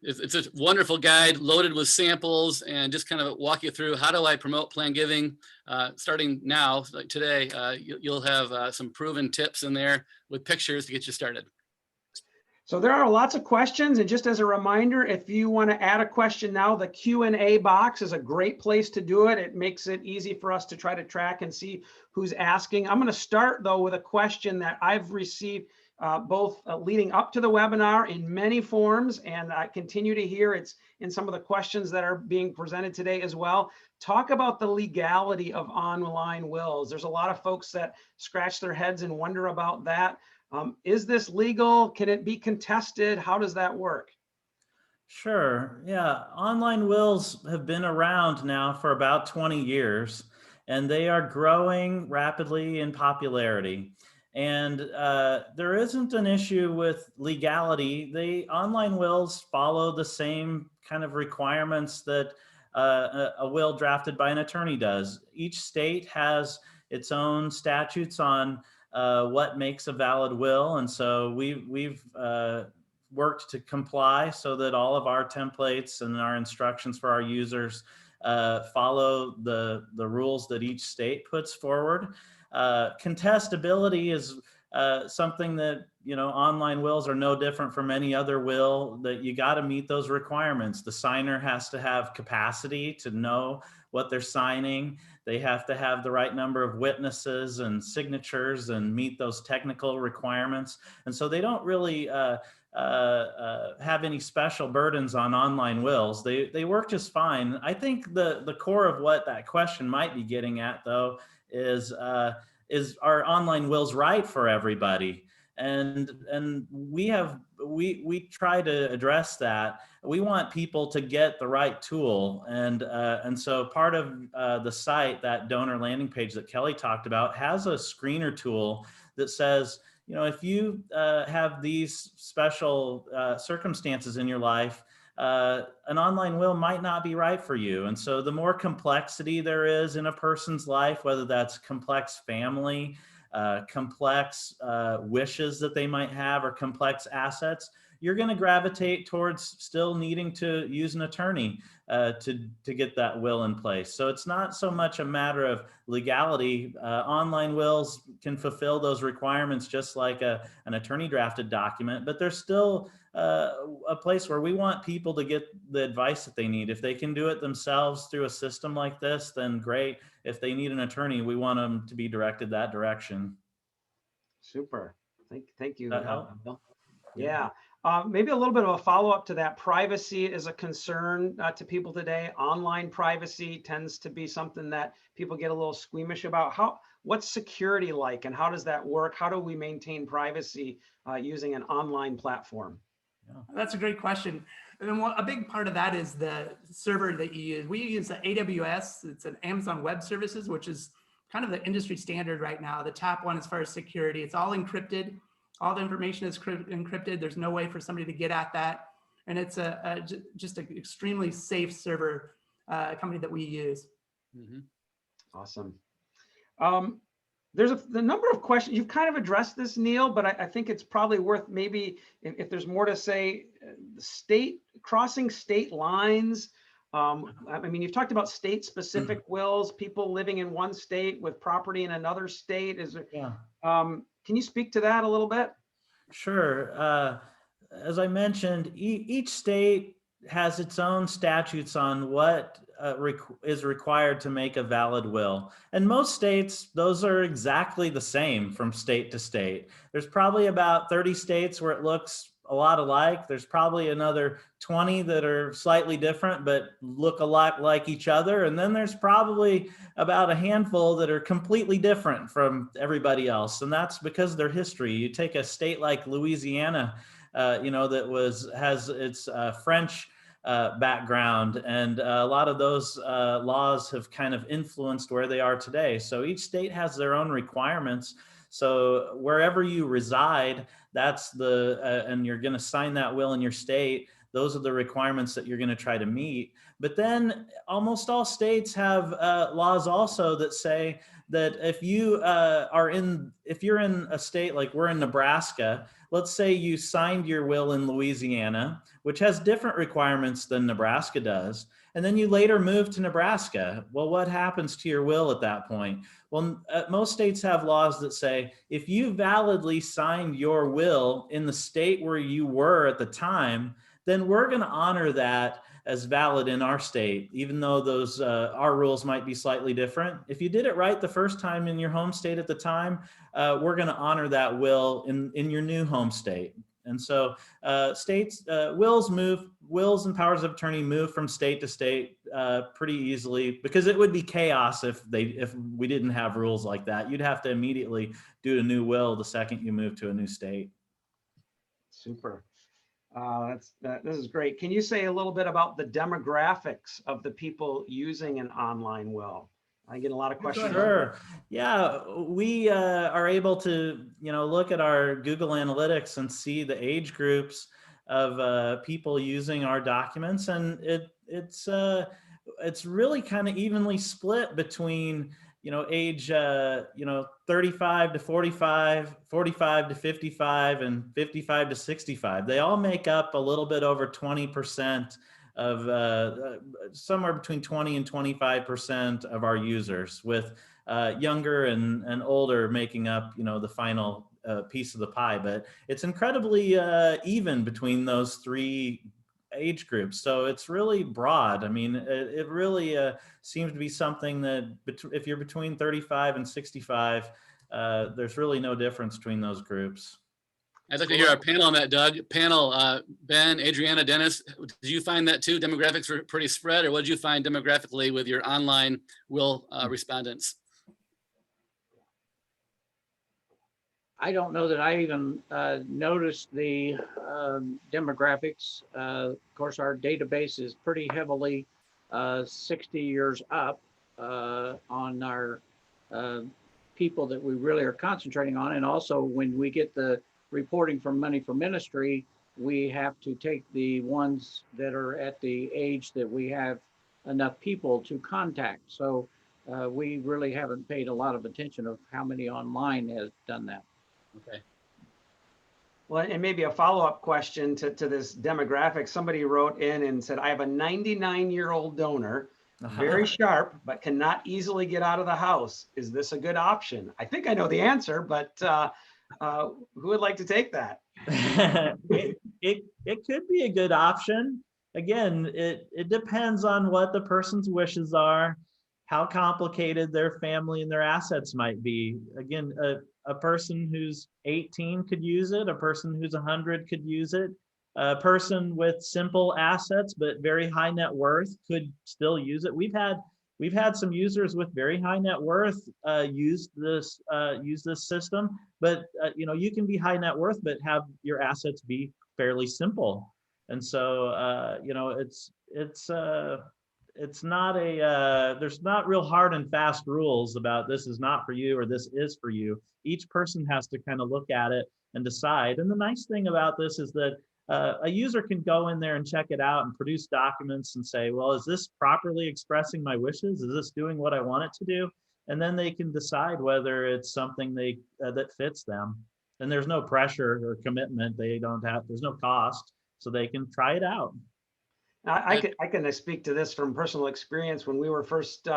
It's a wonderful guide loaded with samples and just kind of walk you through how do I promote plan giving starting now, like today. You'll have some proven tips in there with pictures to get you started. So there are lots of questions, and just as a reminder, if you want to add a question now, the Q&A box is a great place to do it. It makes it easy for us to try to track and see who's asking. I'm going to start though with a question that I've received both leading up to the webinar in many forms, and I continue to hear it's in some of the questions that are being presented today as well. Talk about the legality of online wills. There's a lot of folks that scratch their heads and wonder about that. Is this legal? Can it be contested? How does that work? Sure. Yeah. Online wills have been around now for about 20 years, and they are growing rapidly in popularity. And there isn't an issue with legality. The online wills follow the same kind of requirements that a will drafted by an attorney does. Each state has its own statutes on what makes a valid will. And so we've worked to comply so that all of our templates and our instructions for our users follow the rules that each state puts forward. Contestability is something that, online wills are no different from any other will, that you got to meet those requirements. The signer has to have capacity to know what they're signing. They have to have the right number of witnesses and signatures and meet those technical requirements. And so they don't really have any special burdens on online wills. They work just fine. I think the core of what that question might be getting at, though, is are online wills right for everybody? And we try to address that. We want people to get the right tool, and so part of the site, that donor landing page that Kelly talked about, has a screener tool that says, if you have these special circumstances in your life, an online will might not be right for you. And so the more complexity there is in a person's life, whether that's complex family, complex wishes that they might have, or complex assets, you're going to gravitate towards still needing to use an attorney to get that will in place. So it's not so much a matter of legality. Online wills can fulfill those requirements just like an attorney drafted document, but there's still a place where we want people to get the advice that they need. If they can do it themselves through a system like this, then great. If they need an attorney, we want them to be directed that direction. Super. Thank you. That help? Bill. Yeah. Maybe a little bit of a follow-up to that. Privacy is a concern to people today. Online privacy tends to be something that people get a little squeamish about. What's security like, and how does that work? How do we maintain privacy using an online platform? Yeah. That's a great question. And then a big part of that is the server that you use. We use the AWS. It's an Amazon Web Services, which is kind of the industry standard right now. The top one as far as security. It's all encrypted. All the information is encrypted. There's no way for somebody to get at that. And it's just an extremely safe server company that we use. Mm-hmm. Awesome. There's the number of questions. You've kind of addressed this, Neil, but I think it's probably worth maybe if there's more to say, crossing state lines. I mean, you've talked about state-specific wills, people living in one state with property in another state. Can you speak to that a little bit? Sure. As I mentioned, each state has its own statutes on what is required to make a valid will. And most states, those are exactly the same from state to state. There's probably about 30 states where it looks a lot alike. There's probably another 20 that are slightly different, but look a lot like each other. And then there's probably about a handful that are completely different from everybody else. And that's because of their history. You take a state like Louisiana, that has its French background, and a lot of those laws have kind of influenced where they are today. So each state has their own requirements. So wherever you reside, that's and you're going to sign that will in your state. Those are the requirements that you're going to try to meet. But then almost all states have laws also that say that if you're in a state like we're in Nebraska, let's say you signed your will in Louisiana, which has different requirements than Nebraska does, and then you later move to Nebraska. Well, what happens to your will at that point? Well, most states have laws that say if you validly signed your will in the state where you were at the time, then we're going to honor that as valid in our state, even though those our rules might be slightly different. If you did it right the first time in your home state at the time, we're going to honor that will in your new home state. And so wills and powers of attorney move from state to state pretty easily, because it would be chaos if we didn't have rules like that. You'd have to immediately do a new will the second you move to a new state. Super. This is great. Can you say a little bit about the demographics of the people using an online will? I get a lot of questions. Sure. Yeah, we are able to, look at our Google Analytics and see the age groups of people using our documents, and it's really kind of evenly split between age 35 to 45, 45 to 55, and 55 to 65. They all make up a little bit over 20% of somewhere between 20 and 25% of our users, with younger and older making up the final piece of the pie. But it's incredibly even between those three age groups, so it's really broad. I mean, it really seems to be something that if you're between 35 and 65, there's really no difference between those groups. I'd like to hear our panel on that, Doug. Panel, Ben, Adriana, Dennis, did you find that too? Demographics were pretty spread, or what did you find demographically with your online will respondents? I don't know that I even noticed the demographics. Of course, our database is pretty heavily 60 years up on our people that we really are concentrating on. And also when we get the reporting from Money for Ministry, we have to take the ones that are at the age that we have enough people to contact. So we really haven't paid a lot of attention of how many online has done that. Okay. Well, and maybe a follow-up question to this demographic. Somebody wrote in and said, I have a 99-year-old donor, very sharp, but cannot easily get out of the house. Is this a good option? I think I know the answer, but who would like to take that? It could be a good option. Again, it depends on what the person's wishes are, how complicated their family and their assets might be. Again, a person who's 18 could use it. A person who's 100 could use it. A person with simple assets but very high net worth could still use it. We've had some users with very high net worth use this system, but you can be high net worth but have your assets be fairly simple. And so it's not there's not real hard and fast rules about this is not for you or this is for you. Each person has to kind of look at it and decide. And the nice thing about this is that a user can go in there and check it out and produce documents and say, well, is this properly expressing my wishes? Is this doing what I want it to do? And then they can decide whether it's something that fits them. And there's no pressure or commitment. There's no cost, so they can try it out. I can speak to this from personal experience. When we were first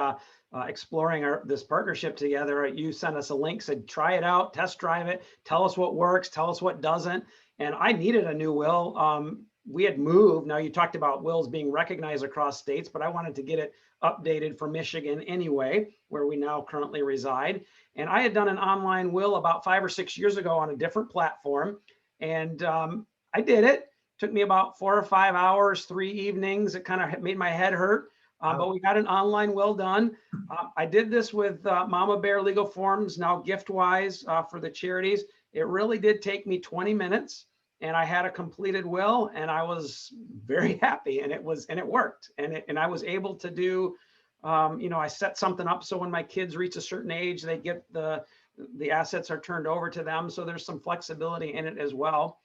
exploring this partnership together, you sent us a link, said, try it out, test drive it, tell us what works, tell us what doesn't. And I needed a new will. We had moved. Now you talked about wills being recognized across states, but I wanted to get it updated for Michigan anyway, where we now currently reside. And I had done an online will about 5 or 6 years ago on a different platform. And I did it. Took me about 4 or 5 hours, 3 evenings. It kind of made my head hurt, but we got an online will done. I did this with Mama Bear Legal Forms, now GiftWise for the charities. It really did take me 20 minutes, and I had a completed will, and I was very happy, and it worked, and I was able to do, I set something up so when my kids reach a certain age, they get the assets are turned over to them. So there's some flexibility in it as well.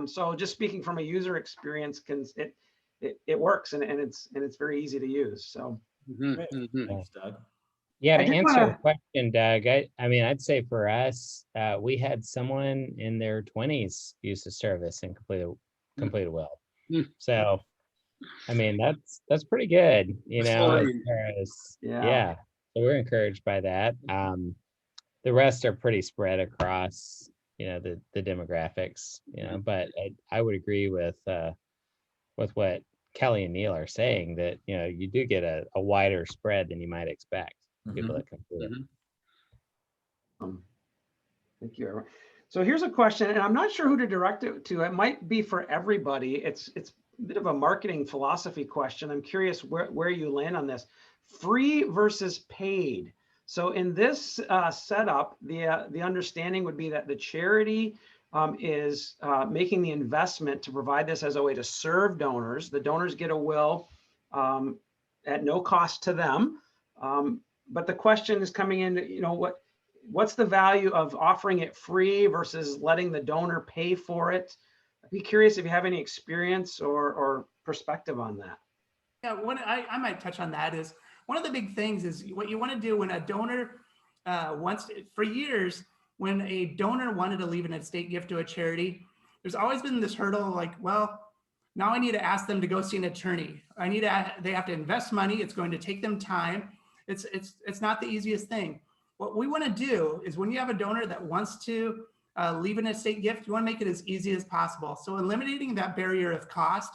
So just speaking from a user experience, it works, and it's very easy to use. So Thanks, Doug. Yeah, I to just answer your wanna- question, Doug, I mean, I'd say for us, we had someone in their 20s use the service and complete a will. Mm. So, I mean, that's pretty good, That's as fine. far as, Yeah. So we're encouraged by that. The rest are pretty spread across, the demographics, but I would agree with what Kelly and Niel are saying, that, you do get a wider spread than you might expect. People that complete it. Thank you, everyone. So here's a question, and I'm not sure who to direct it to. It might be for everybody. It's a bit of a marketing philosophy question. I'm curious where you land on this. Free versus paid. So in this setup, the understanding would be that the charity is making the investment to provide this as a way to serve donors. The donors get a will at no cost to them. But the question is coming in, what's the value of offering it free versus letting the donor pay for it? I'd be curious if you have any experience or perspective on that. Yeah, I might touch on that is one of the big things is what you want to do when a donor for years, when a donor wanted to leave an estate gift to a charity, there's always been this hurdle like, well, now I need to ask them to go see an attorney. They have to invest money. It's going to take them time. It's not the easiest thing. What we want to do is when you have a donor that wants to leave an estate gift, you want to make it as easy as possible. So eliminating that barrier of cost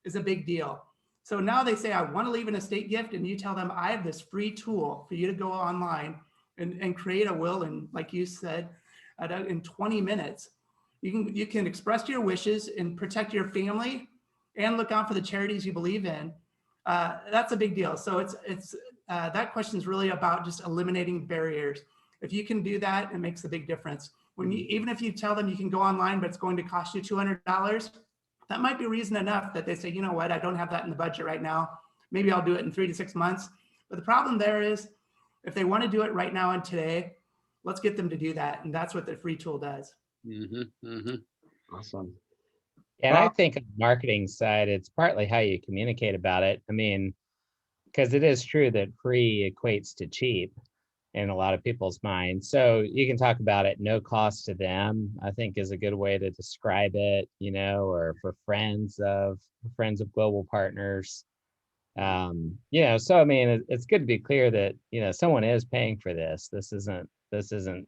is a big deal. So now they say, I want to leave an estate gift, and you tell them, I have this free tool for you to go online and create a will. And like you said, in 20 minutes, you can express your wishes and protect your family and look out for the charities you believe in. That's a big deal. So that question is really about just eliminating barriers. If you can do that, it makes a big difference. Even if you tell them you can go online, but it's going to cost you $200, that might be reason enough that they say, you know what, I don't have that in the budget right now. Maybe I'll do it in 3 to 6 months. But the problem there is, if they want to do it right now and today, let's get them to do that. And that's what the free tool does. Awesome. And I think on the marketing side, it's partly how you communicate about it. I mean, because it is true that free equates to cheap in a lot of people's minds. So you can talk about it, no cost to them, I think is a good way to describe it, or for friends of global partners. So I mean, it's good to be clear that, someone is paying for this. This isn't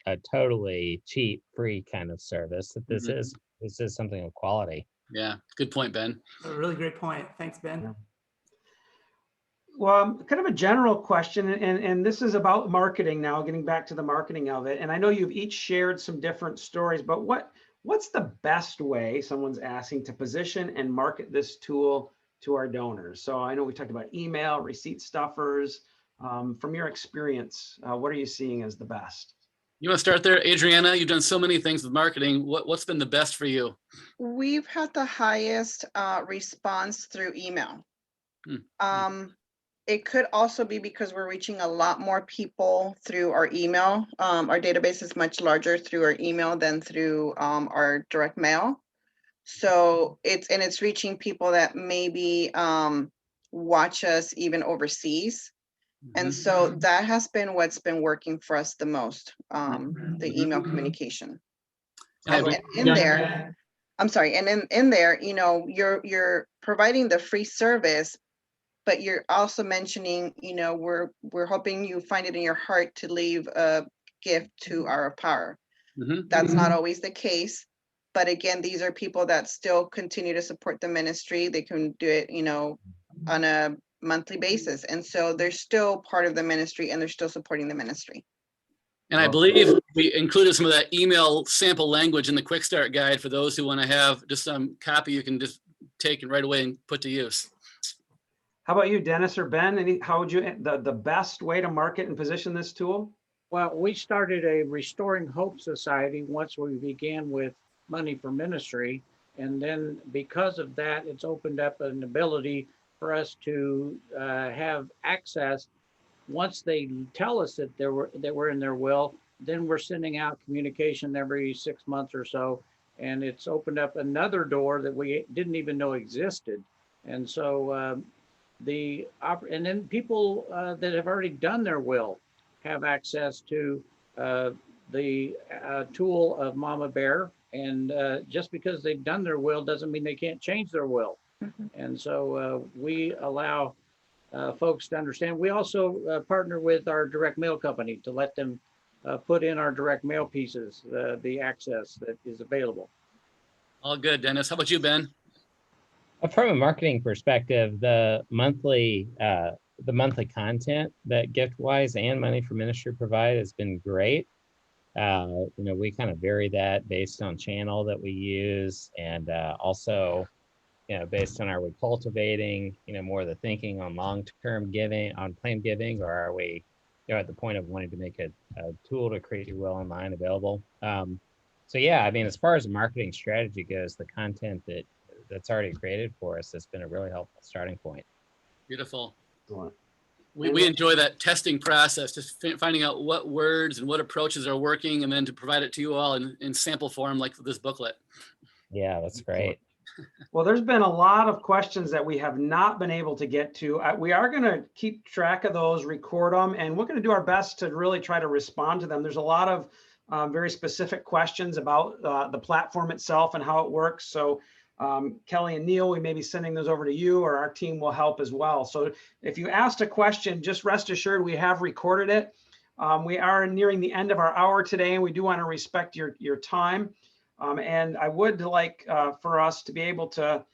a totally cheap, free kind of service. That this is something of quality. Yeah, good point, Ben. A really great point. Thanks, Ben. Yeah. Well, kind of a general question, and this is about marketing now, getting back to the marketing of it. And I know you've each shared some different stories, but what's the best way, someone's asking, to position and market this tool to our donors? So I know we talked about email, receipt stuffers. From your experience, what are you seeing as the best? You want to start there, Adriana? You've done so many things with marketing. What's been the best for you? We've had the highest response through email. It could also be because we're reaching a lot more people through our email. Our database is much larger through our email than through our direct mail. So it's reaching people that maybe watch us even overseas. And so that has been what's been working for us the most, the email communication. And in there, I'm sorry, and in there, you're providing the free service, but you're also mentioning, we're hoping you find it in your heart to leave a gift to our power. That's not always the case. But again, these are people that still continue to support the ministry. They can do it, on a monthly basis. And so they're still part of the ministry and they're still supporting the ministry. And I believe we included some of that email sample language in the quick start guide for those who want to have just some copy you can just take and right away and put to use. How about you, Dennis or Ben? How would you, the best way to market and position this tool? Well, we started a Restoring Hope Society once we began with Money for Ministry. And then because of that, it's opened up an ability for us to have access. Once they tell us that we're in their will, then we're sending out communication every 6 months or so. And it's opened up another door that we didn't even know existed. And so and then people that have already done their will have access to the tool of Mama Bear. And just because they've done their will doesn't mean they can't change their will. And so we allow folks to understand. We also partner with our direct mail company to let them put in our direct mail pieces, the access that is available. All good, Dennis. How about you, Ben? From a marketing perspective, the monthly content that GiftWise and Money for Ministry provide has been great. We kind of vary that based on channel that we use, and also, based on, are we cultivating, more of the thinking on long-term giving, on planned giving, or are we, at the point of wanting to make a tool to create your will online available? So yeah, I mean, as far as the marketing strategy goes, the content that's already created for us has been a really helpful starting point. Beautiful. We enjoy that testing process, just finding out what words and what approaches are working, and then to provide it to you all in sample form like this booklet. Yeah, that's great. Well, there's been a lot of questions that we have not been able to get to. We are going to keep track of those, record them, and we're going to do our best to really try to respond to them. There's a lot of very specific questions about the platform itself and how it works. So Kelly and Neil, we may be sending those over to you, or our team will help as well. So if you asked a question, just rest assured we have recorded it. We are nearing the end of our hour today, and we do want to respect your time. And I would like for us to be able to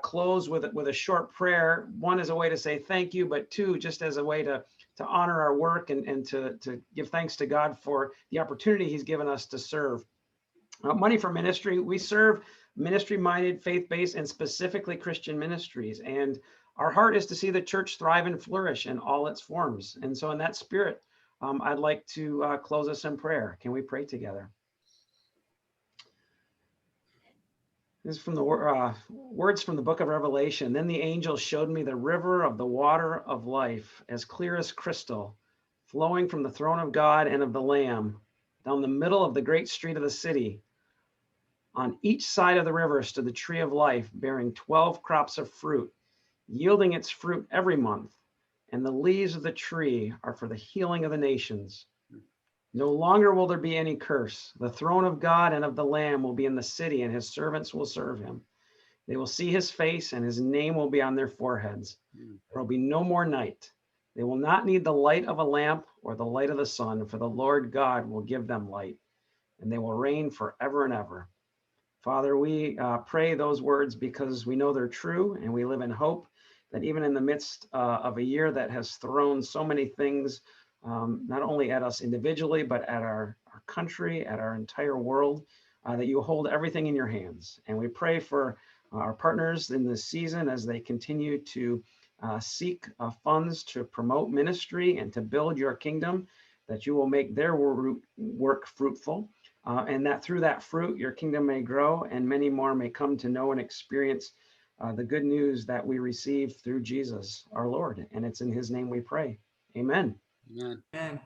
close with a short prayer. One, as a way to say thank you, but two, just as a way to honor our work and to give thanks to God for the opportunity he's given us to serve. Money for Ministry, we serve ministry-minded, faith-based, and specifically Christian ministries. And our heart is to see the church thrive and flourish in all its forms. And so in that spirit, I'd like to close us in prayer. Can we pray together? This is from the words from the book of Revelation. Then the angel showed me the river of the water of life, as clear as crystal, flowing from the throne of God and of the Lamb, down the middle of the great street of the city. On each side of the river stood the tree of life, bearing 12 crops of fruit, yielding its fruit every month. And the leaves of the tree are for the healing of the nations. No longer will there be any curse. The throne of God and of the Lamb will be in the city, and his servants will serve him. They will see his face, and his name will be on their foreheads. There will be no more night. They will not need the light of a lamp or the light of the sun, for the Lord God will give them light, and they will reign forever and ever. Father, we pray those words because we know they're true, and we live in hope that even in the midst of a year that has thrown so many things, not only at us individually, but at our country, at our entire world, that you hold everything in your hands. And we pray for our partners in this season as they continue to seek funds to promote ministry and to build your kingdom, that you will make their work fruitful, and that through that fruit, your kingdom may grow and many more may come to know and experience the good news that we receive through Jesus, our Lord. And it's in his name we pray. Amen. Amen. Amen.